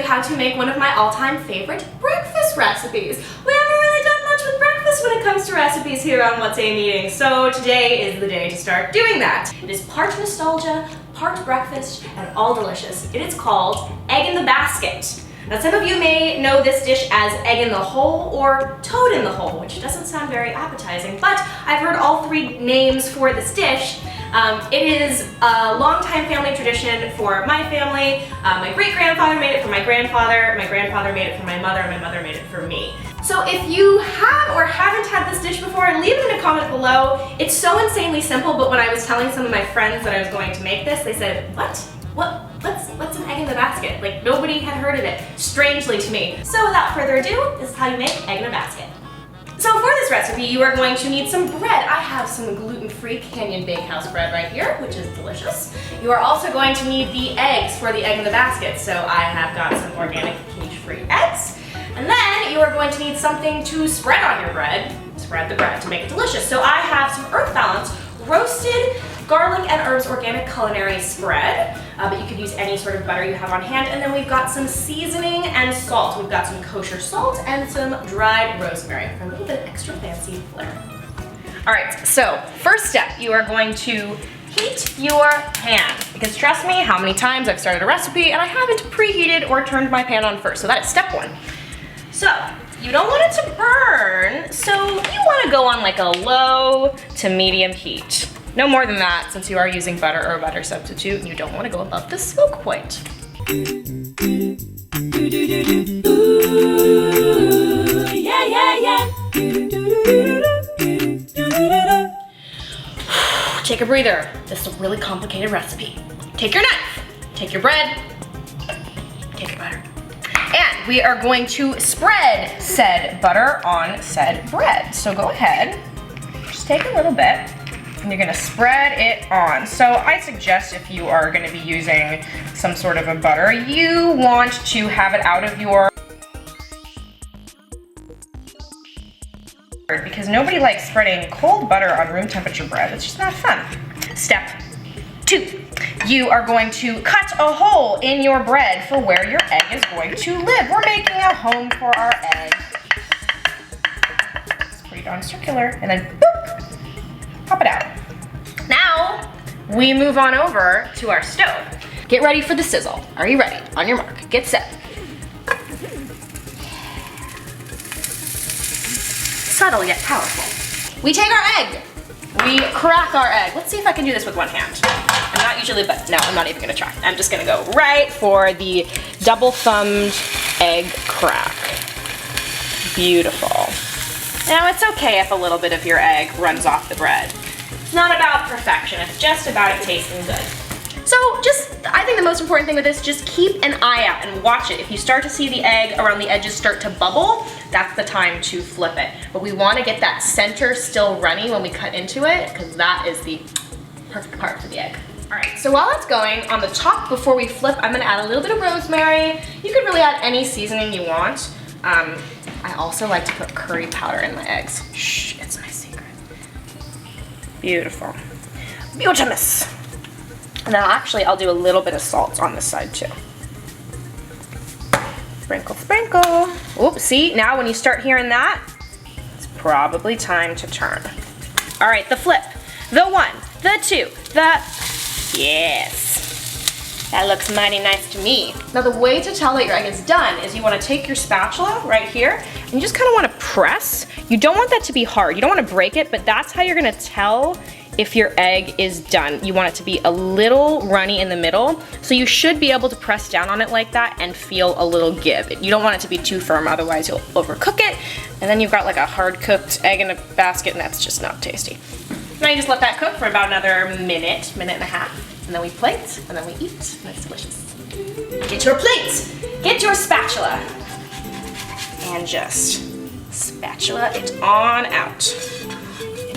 you how to make one of my all-time favorite breakfast recipes. We haven't really done much with breakfast when it comes to recipes here on What's I'm Eating, so today is the day to start doing that. It is part nostalgia, part breakfast, and all delicious. It is called Egg in the Basket. Now some of you may know this dish as egg in the hole or toad in the hole, which doesn't sound very appetizing, but I've heard all three names for this dish. It is a long-time family tradition for my family. My great-grandfather made it for my grandfather made it for my mother, and my mother made it for me. So if you have or haven't had this dish before, leave it in a comment below. It's so insanely simple, but when I was telling some of my friends that I was going to make this, they said, what's an egg in the basket? Like, nobody had heard of it, strangely to me. So without further ado, this is how you make egg in a basket. So for this recipe, you are going to need some bread. I have some gluten-free Canyon Bakehouse bread right here, which is delicious. You are also going to need the eggs for the egg in the basket. So I have got some organic cage-free eggs. And then you are going to need something to spread on your bread. Spread the bread to make it delicious. So I have some Earth Balance roasted garlic and herbs organic culinary spread, but you could use any sort of butter you have on hand. And then we've got some seasoning and salt. We've got some kosher salt and some dried rosemary for a little bit of extra fancy flair. All right, so first step, you are going to heat your pan, because trust me, how many times I've started a recipe and I haven't preheated or turned my pan on first. So that is step one. So you don't want it to burn, so you want to go on like a low to medium heat. No more than that, since you are using butter or a butter substitute, and you don't want to go above the smoke point. Ooh, yeah, yeah, yeah. Take a breather. This is a really complicated recipe. Take your knife, take your bread, take your butter. And we are going to spread said butter on said bread. So go ahead, just take a little bit, and you're gonna spread it on. So I suggest if you are gonna be using some sort of a butter, you want to have it out of your, because nobody likes spreading cold butter on room temperature bread. It's just not fun. Step two, you are going to cut a hole in your bread for where your egg is going to live. We're making a home for our egg. It's pretty darn circular, and then boop, pop it out. Now, we move on over to our stove. Get ready for the sizzle. Are you ready? On your mark, get set. Subtle yet powerful. We take our egg. We crack our egg. Let's see if I can do this with one hand. I'm not usually, but no, I'm not even gonna try. I'm just gonna go right for the double-thumbed egg crack. Beautiful. Now it's okay if a little bit of your egg runs off the bread. It's not about perfection, it's just about it tasting good. So I think the most important thing with this, just keep an eye out and watch it. If you start to see the egg around the edges start to bubble, that's the time to flip it. But we want to get that center still runny when we cut into it, because that is the perfect part for the egg. All right, so while that's going, on the top before we flip, I'm gonna add a little bit of rosemary. You could really add any seasoning you want. I also like to put curry powder in my eggs. Shh, it's my secret. Beautiful. Beautiful. And then actually, I'll do a little bit of salt on this side too. Sprinkle, sprinkle. Oops, see, now when you start hearing that, it's probably time to turn. All right, the flip, the one, the two, the, yes. That looks mighty nice to me. Now the way to tell that your egg is done is you wanna take your spatula right here, and you just kinda wanna press. You don't want that to be hard. You don't wanna break it, but that's how you're gonna tell if your egg is done. You want it to be a little runny in the middle, so you should be able to press down on it like that and feel a little give. You don't want it to be too firm, otherwise you'll overcook it, and then you've got like a hard-cooked egg in a basket, and that's just not tasty. Now you just let that cook for about another minute, minute and a half, and then we plate, and then we eat, and it's delicious. Get your plate, get your spatula, and just spatula it on out.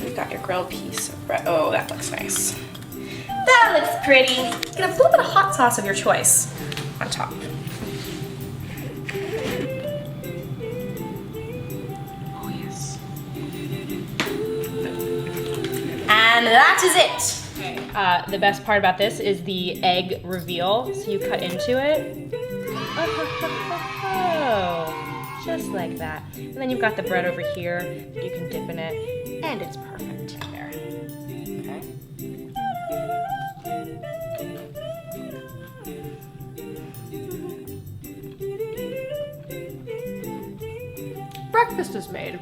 You've got your grilled piece of bread. Oh, that looks nice. That looks pretty. Get a little bit of hot sauce of your choice on top. Oh yes. And that is it. Okay. The best part about this is the egg reveal. So you cut into it, Oh, just like that. And then you've got the bread over here. You can dip in it, and it's perfect there. Okay. Breakfast is made.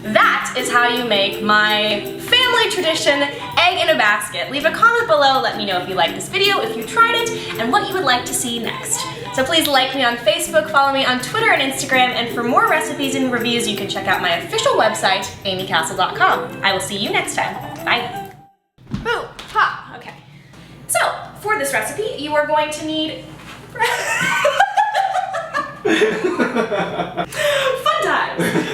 That is how you make my family tradition egg in a basket. Leave a comment below, let me know if you liked this video, if you tried it, and what you would like to see next. So please like me on Facebook, follow me on Twitter and Instagram, and for more recipes and reviews, you can check out my official website, amycastle.com. I will see you next time. Bye. Boom, ha, okay. So, for this recipe, you are going to need fun times.